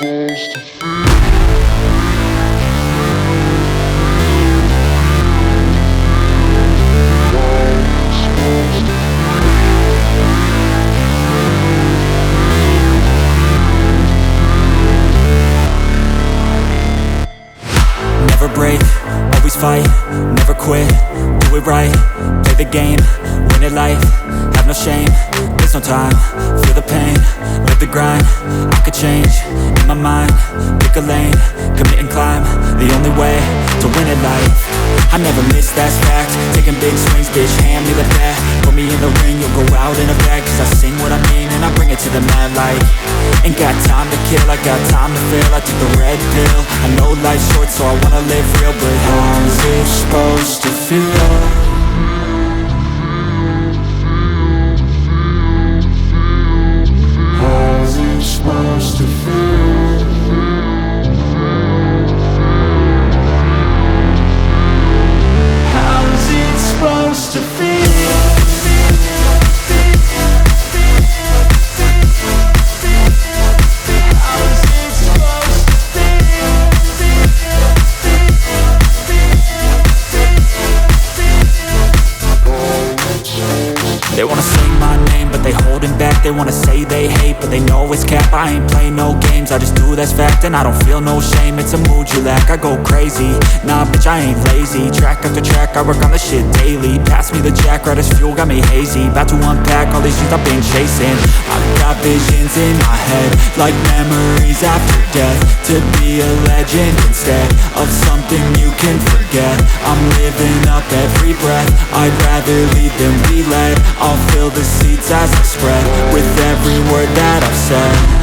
Never break, always fight, never quit, do it right, play the game, win it life, have no shame, there's no time, feel the pain, live the grind, I could change, in my mind, pick a lane, commit and climb, the only way to win at life. I never miss, that's fact, taking big swings, bitch, hand me the bat, put me in the ring, you'll go out in a bag, cause I sing what I mean and I bring it to the mad light. Ain't got time to kill, I got time to feel, I took the red pill, I know life's short so I wanna live real, but how's it supposed to feel? How's it supposed to feel? How's it supposed to feel? They wanna say my name, but they holding back. They wanna say they hate, but they know it's cap. I ain't play no games, I just do that's fact. And I don't feel no shame, it's a mood you lack. I go crazy, nah bitch I ain't lazy. Track after track, I work on this shit daily. Pass me the jack, right as fuel, got me hazy. About to unpack all these things I've been chasing. I've got visions in my head, like memories after death. To be a legend instead of something you can forget. I'm living up every breath, I'd rather lead than be led. I'll fill the seats as I spread with every word that I've said.